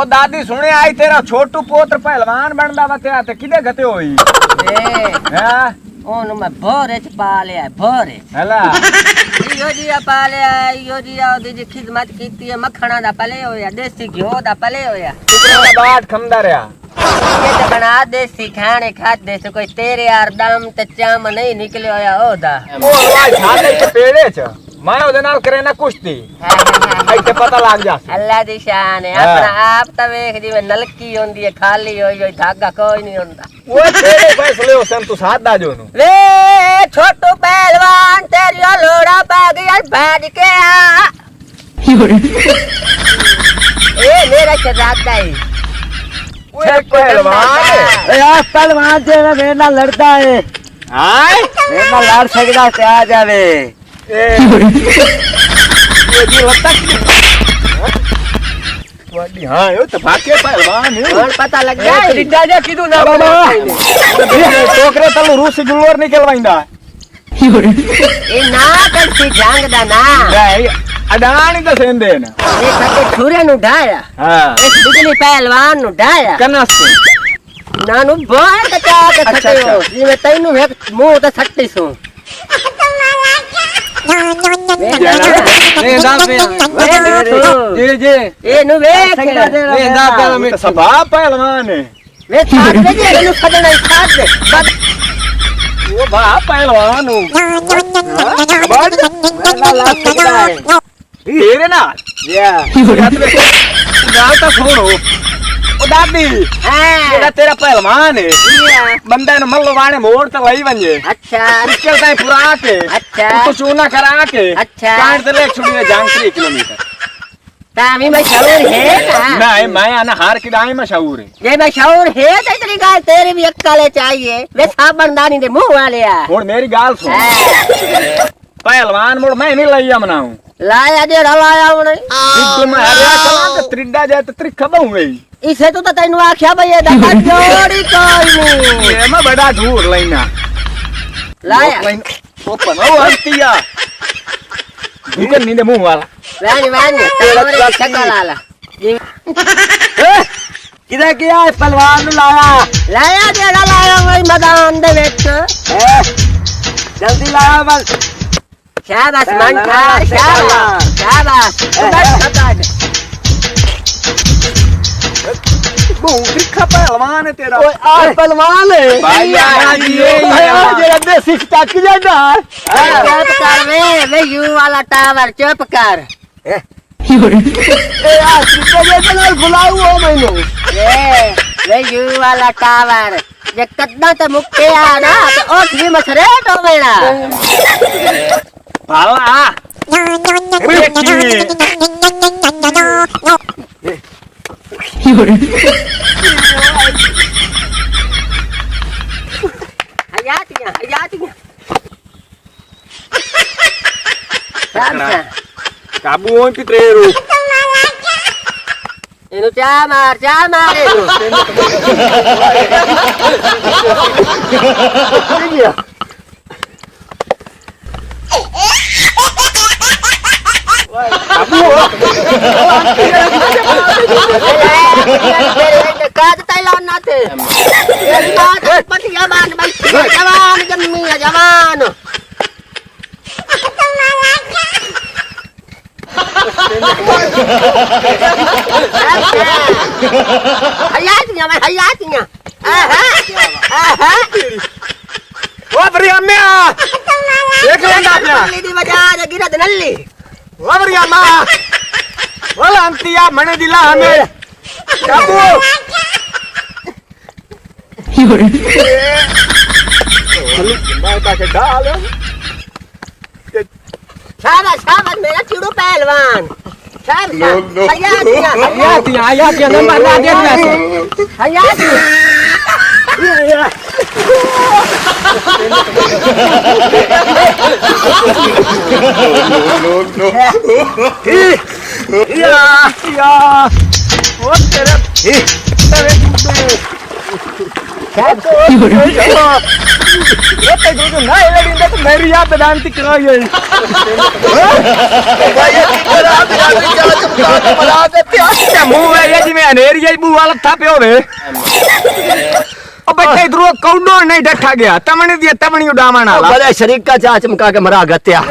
ओ दादी सुने आई तेरा छोटू पोत्र पहलवान बनदा वत्या ते किदे गते होई हां ओनु मैं भोरे च पा लिया भोरे हला यो जी पा लिया यो जी ओदी जी खिदमत कीती है मखणा दा पले होया देसी घिओ दा पले होया कितने बाद खमदा रहा ये तो बना देसी खाने खाते से कोई तेरे यार दम ते चाम नहीं निकले होया ओदा ओ वाई छाते के पेड़े च मैं ओदे नाल करे ना कुश्ती ऐसे पता लग जा अल्लाह दी शान है अपना आप तो वेख जिवें नलकी होंदी है खाली होई धागा कोई नहीं होंदा वो तेरे फैसले हो सन तू सादा जो नु वे छोटू पहलवान तेरी लोड़ा पा गया भाग के आ ए मेरा शराबदा है वो पहलवान यार पहलवान जे मेरे नाल लड़दा है हां मेरे नाल लड़ सकदा ते आ जावे ये जी लटक वाडी हां यो तो भाके पहलवान है और पता लग जाए डिड्डा जा कीधु ना टोकरे तलु रूसी गुल्लोर निकलवाइंदा ए ना करसी जंग दा ना अडाणी तो सेंदे ना ए सके छुरे नु ढाया हां इस बिजली पहलवान नु ढाया कनस नानु बहुत कचा के अच्छा, छटे हो जी मैं तैनु एक मुंह ते छट्टी सु ए दाब पे जे ए नु वेख ए दाब पे में सभा पहलवान है वे साथ दे जे नु खदना साथ दे वो भा पहलवान हूं मेरा लाल सकदा है तेरे ना या गाल तो छोड़ो ओ दादी हां ये तेरा पहलवान है बंदे ने मल्लवाने मोड़ तो लई वंजे अच्छा निकल ताई पुरा के अच्छा तो चूना करा के अच्छा काट दे ले छुड़ी ने जांग 3 किलोमीटर तामी मशहूर है ना नहीं मैं आना हार की दाई मशहूर है ये मशहूर है तो इतनी गाल तेरी भी अक्कल चाहिए वे साबनदानी दे मुंह वाले आ और मेरी गाल सुन पहलवान मोड़ मैं नहीं लईया मनाऊं लाया जे लाया उने तुम हरिया चला के त्रिड्डा जाए तो त्रिक खबा हुए इसे तो तैनु आख्या भई ए दफा जोड़ी कोई नहीं ये मैं बड़ा ढूर लेना लाया ओपन ओ हंतिया निकल नींदे मुंह वाला वानी तेरे छक्का लाला किधर गया है पहलवान नु लाया लाया जे लाया वही मैदान दे विच जल्दी लाया बस शाबाश मंठा शाबाश शाबाश बहुत दिखा पहलवान है तेरा ओए आ पहलवान है भाई यार ये देसी टक जाना चुप कर वे यू वाला टावर चुप कर ए यार कितने बना बुलाऊ हो मैनू वे यू वाला टावर जे कद्दा ते मुक्के आ ना तो ओठ भी मछरे तो मेरा भाला हयातियां काबू हो पित्रेरू इनु चा मार काद तैलान ना थे तेरी बात पति जवान भाई जवान जम्मी है जवान हयातियां आहा ओ बरियाम्या देख लेंदा अपना दी बजा दे गिरद नल्ली ओ बरियामा बोला अंतिया मने दिला हमें काबू के डाल शाबाश मेरा चिड़ू पहलवान हयातियां नंबर ना दे हयातियां ओ तेरे मेरी याद दांती कराई ਚਮਕਾ ਕੇ ਮਰਾ ਦਿੱਤਿਆ ਤੇ ਮੂੰਹ ਵੇ ਜਿਵੇਂ ਹਨੇਰੀ ਆਈ ਬੂਆ ਲੱਥਾ ਪਿਓ ਵੇ ਉਹ ਬੱਚੇ ਇਧਰੋਂ ਕੌਡੋ ਨਹੀਂ ਡੱਠਾ ਗਿਆ ਤਮਣੀ ਦੀ ਤਮਣੀ ਉਡਾਵਣ ਵਾਲਾ ਬੜੇ ਸ਼ਰੀਕਾ ਚਾ ਚਮਕਾ ਕੇ ਮਰਾ ਦਿੱਤਿਆ